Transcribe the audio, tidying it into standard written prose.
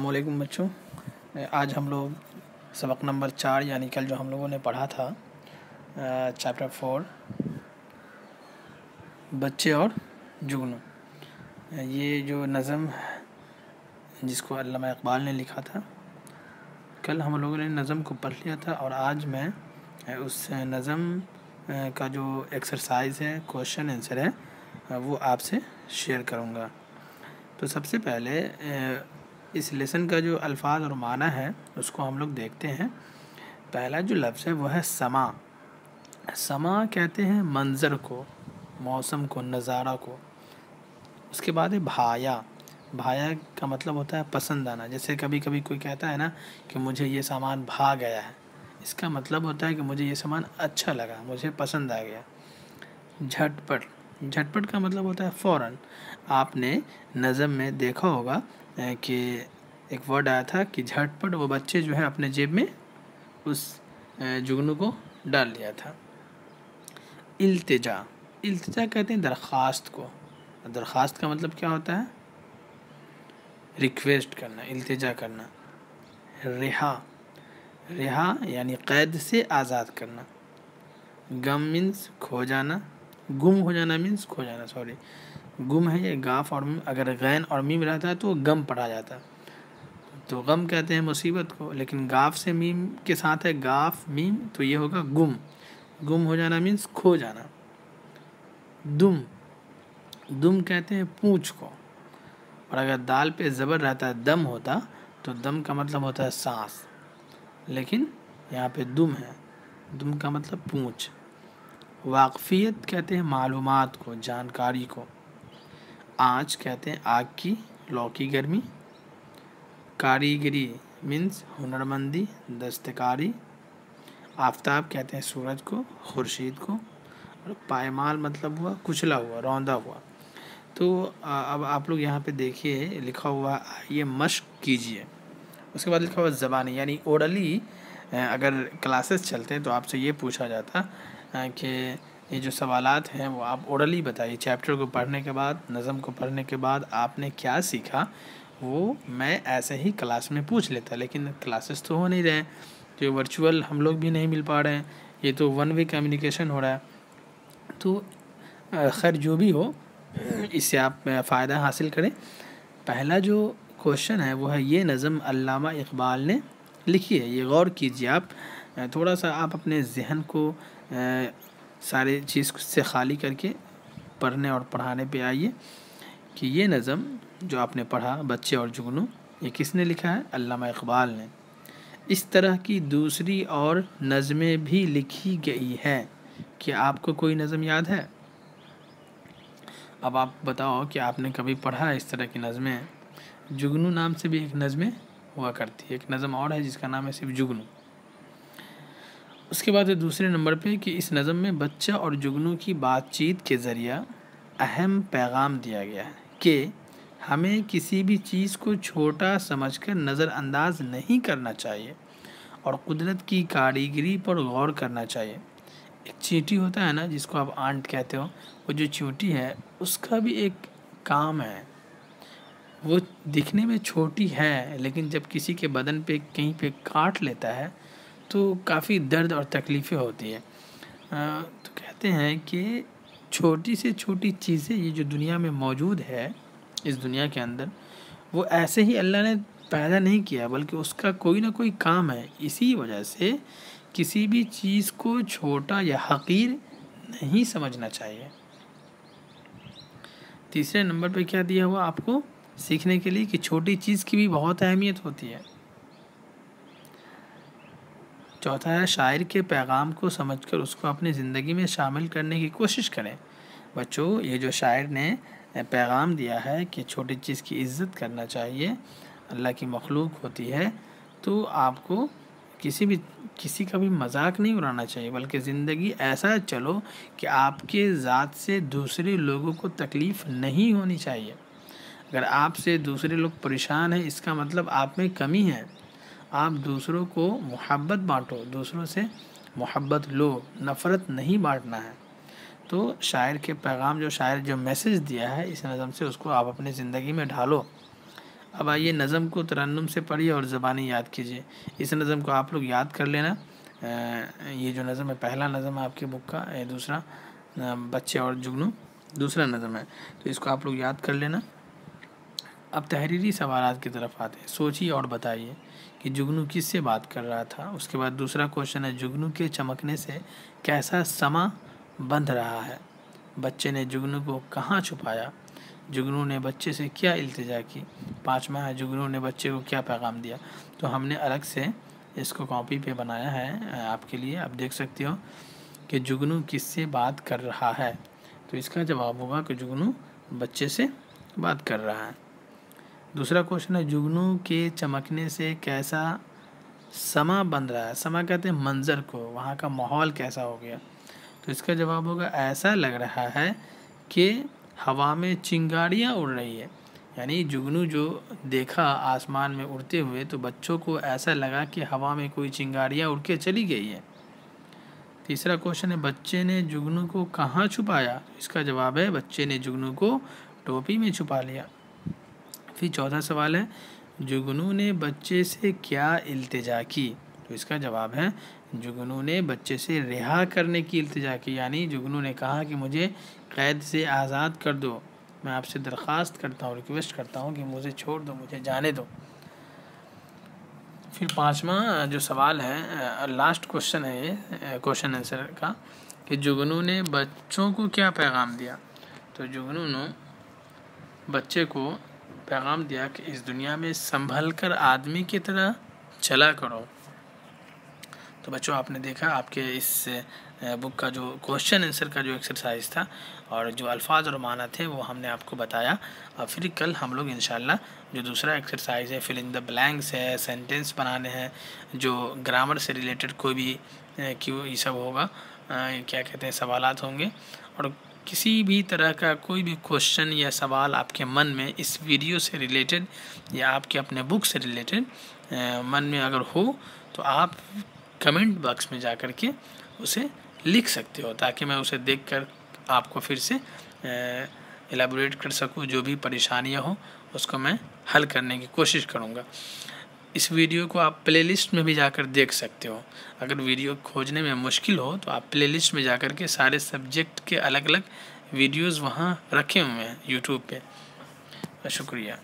अस्सलामुअलैकुम बच्चों। आज हम लोग सबक नंबर 4 यानी कल जो हम लोगों ने पढ़ा था चैप्टर 4 बच्चे और जुगनू, ये जो नज़म जिसको अल्लामा इकबाल ने लिखा था, कल हम लोगों ने नज़म को पढ़ लिया था और आज मैं उस नज़म का जो एक्सरसाइज है, क्वेश्चन आंसर है, वो आपसे शेयर करूँगा। तो सबसे पहले इस लेसन का जो अल्फाज और माना है उसको हम लोग देखते हैं। पहला जो लफ्ज़ है वो है समा। समा कहते हैं मंज़र को, मौसम को, नज़ारा को। उसके बाद है भाया। भाया का मतलब होता है पसंद आना। जैसे कभी कभी कोई कहता है ना कि मुझे ये सामान भा गया है, इसका मतलब होता है कि मुझे ये सामान अच्छा लगा, मुझे पसंद आ गया। झटपट। झटपट का मतलब होता है फ़ौरन। आपने नज़म में देखा होगा कि एक वर्ड आया था कि झटपट वो बच्चे जो है अपने जेब में उस जुगनू को डाल लिया था। इल्तिजा। इल्तिजा कहते हैं दरख्वास्त को। दरख्वास्त का मतलब क्या होता है? रिक्वेस्ट करना, इल्तिजा करना। रिहा। रिहा यानी क़ैद से आज़ाद करना। गम मीन्स खो जाना। गुम हो जाना मीन्स खो जाना, सॉरी। गुम है ये गाफ और मीम, अगर गैन और मीम रहता है तो गम पढ़ा जाता। तो गम कहते हैं मुसीबत को, लेकिन गाफ से मीम के साथ है गाफ मीम, तो ये होगा गुम। गुम हो जाना मीन्स खो जाना। दुम। दुम कहते हैं पूँछ को, और अगर दाल पे ज़बर रहता है दम होता तो दम का मतलब होता है सांस, लेकिन यहाँ पे दुम है। दुम का मतलब पूँछ। वाक़फ़ियत कहते हैं मालूमात को, जानकारी को। आँच कहते हैं आग की, लौ की गर्मी। कारीगरी मीन्स हुनरमंदी, दस्तकारी। आफ़ताब कहते हैं सूरज को, खुर्शीद को। और पायमाल मतलब हुआ कुचला हुआ, रौंदा हुआ। तो अब आप लोग यहाँ पे देखिए लिखा हुआ ये मश्क कीजिए। उसके बाद लिखा हुआ ज़बानी यानी ओरली। अगर क्लासेस चलते हैं तो आपसे ये पूछा जाता कि ये जो सवालात हैं वो आप ओरली बताइए। चैप्टर को पढ़ने के बाद, नज़म को पढ़ने के बाद आपने क्या सीखा वो मैं ऐसे ही क्लास में पूछ लेता, लेकिन क्लासेस तो हो नहीं रहे, तो वर्चुअल हम लोग भी नहीं मिल पा रहे हैं, ये तो वन वे कम्युनिकेशन हो रहा है। तो खैर जो भी हो, इससे आप फ़ायदा हासिल करें। पहला जो क्वेश्चन है वो है ये नज़म अल्लामा इकबाल ने लिखी है, ये गौर कीजिए आप। थोड़ा सा आप अपने ज़हन को सारे चीज़ से ख़ाली करके पढ़ने और पढ़ाने पे आइए कि ये नज़म जो आपने पढ़ा बच्चे और जुगनू, ये किसने लिखा है? अल्लामा इकबाल ने। इस तरह की दूसरी और नज़में भी लिखी गई है। क्या आपको कोई नज़म याद है? अब आप बताओ कि आपने कभी पढ़ा है इस तरह की नज़में? जुगनू नाम से भी एक नज़में हुआ करती है, एक नज़म और है जिसका नाम है सिर्फ जुगनू। उसके बाद दूसरे नंबर पे कि इस नज़म में बच्चा और जुगनू की बातचीत के ज़रिया अहम पैगाम दिया गया है कि हमें किसी भी चीज़ को छोटा समझकर नज़रअंदाज नहीं करना चाहिए और कुदरत की कारीगरी पर गौर करना चाहिए। एक चींटी होता है ना जिसको आप आंट कहते हो, वो जो चींटी है उसका भी एक काम है। वो दिखने में छोटी है, लेकिन जब किसी के बदन पे कहीं पे काट लेता है तो काफ़ी दर्द और तकलीफ़ें होती है। तो कहते हैं कि छोटी से छोटी चीज़ें ये जो दुनिया में मौजूद है, इस दुनिया के अंदर, वो ऐसे ही अल्लाह ने पैदा नहीं किया, बल्कि उसका कोई ना कोई काम है। इसी वजह से किसी भी चीज़ को छोटा या हकीर नहीं समझना चाहिए। तीसरे नंबर पे क्या दिया हुआ आपको सीखने के लिए कि छोटी चीज़ की भी बहुत अहमियत होती है। चौथा है शायर के पैगाम को समझकर उसको अपनी ज़िंदगी में शामिल करने की कोशिश करें। बच्चों, ये जो शायर ने पैगाम दिया है कि छोटी चीज़ की इज़्ज़त करना चाहिए, अल्लाह की मखलूक होती है, तो आपको किसी का भी मजाक नहीं उड़ाना चाहिए, बल्कि ज़िंदगी ऐसा चलो कि आपके ज़ात से दूसरे लोगों को तकलीफ़ नहीं होनी चाहिए। अगर आपसे दूसरे लोग परेशान हैं, इसका मतलब आप में कमी है। आप दूसरों को मोहब्बत बांटो, दूसरों से मोहब्बत लो, नफ़रत नहीं बांटना है। तो शायर के पैगाम, जो शायर जो मैसेज दिया है इस नज़म से, उसको आप अपनी ज़िंदगी में ढालो। अब आइए नज़म को तरन्नुम से पढ़िए और ज़बानी याद कीजिए। इस नज़म को आप लोग याद कर लेना। ये जो नज़म है पहला नज़म है आपकी बुक का, ये दूसरा बच्चे और जुगनू दूसरा नज़म है, तो इसको आप लोग याद कर लेना। अब तहरीरी सवालात की तरफ आते हैं। सोचिए और बताइए कि जुगनू किससे बात कर रहा था। उसके बाद दूसरा क्वेश्चन है, जुगनू के चमकने से कैसा समा बंध रहा है। बच्चे ने जुगनू को कहाँ छुपाया। जुगनू ने बच्चे से क्या इल्तिजा की। पाँचवा है, जुगनू ने बच्चे को क्या पैगाम दिया। तो हमने अलग से इसको कॉपी पे बनाया है आपके लिए। आप देख सकते हो कि जुगनू किससे बात कर रहा है, तो इसका जवाब होगा कि जुगनू बच्चे से बात कर रहा है। दूसरा क्वेश्चन है, जुगनू के चमकने से कैसा समा बन रहा है। समा कहते हैं मंजर को, वहाँ का माहौल कैसा हो गया। तो इसका जवाब होगा, ऐसा लग रहा है कि हवा में चिंगारियाँ उड़ रही है। यानी जुगनू जो देखा आसमान में उड़ते हुए, तो बच्चों को ऐसा लगा कि हवा में कोई चिंगारियाँ उड़ के चली गई है। तीसरा क्वेश्चन है, बच्चे ने जुगनू को कहाँ छुपाया। इसका जवाब है, बच्चे ने जुगनू को टोपी में छुपा लिया। फिर चौथा सवाल है, जुगनू ने बच्चे से क्या इल्तिजा की। तो इसका जवाब है, जुगनू ने बच्चे से रिहा करने की इल्तिजा की। यानी जुगनू ने कहा कि मुझे क़ैद से आज़ाद कर दो, मैं आपसे दरख्वास्त करता हूँ, रिक्वेस्ट करता हूँ कि मुझे छोड़ दो, मुझे जाने दो। फिर पांचवा जो सवाल है, लास्ट क्वेश्चन है ये क्वेश्चन आंसर का, कि जुगनू ने बच्चों को क्या पैगाम दिया। तो जुगनू ने बच्चे को पैगाम दिया कि इस दुनिया में संभल कर आदमी की तरह चला करो। तो बच्चों आपने देखा आपके इस बुक का जो क्वेश्चन आंसर का जो एक्सरसाइज था और जो अल्फाज और माना थे वो हमने आपको बताया। और फिर कल हम लोग इंशाल्लाह जो दूसरा एक्सरसाइज है, फिल इन द ब्लैंक्स है, सेंटेंस बनाने हैं, जो ग्रामर से रिलेटेड कोई भी क्यों ये सब होगा, क्या कहते हैं, सवालात होंगे। और किसी भी तरह का कोई भी क्वेश्चन या सवाल आपके मन में इस वीडियो से रिलेटेड या आपके अपने बुक से रिलेटेड मन में अगर हो, तो आप कमेंट बॉक्स में जा कर के उसे लिख सकते हो, ताकि मैं उसे देखकर आपको फिर से एलाबोरेट कर सकूं। जो भी परेशानियां हो उसको मैं हल करने की कोशिश करूंगा। इस वीडियो को आप प्लेलिस्ट में भी जाकर देख सकते हो। अगर वीडियो खोजने में मुश्किल हो तो आप प्लेलिस्ट में जाकर के सारे सब्जेक्ट के अलग अलग वीडियोज़ वहाँ रखे हुए हैं यूट्यूब पे। शुक्रिया।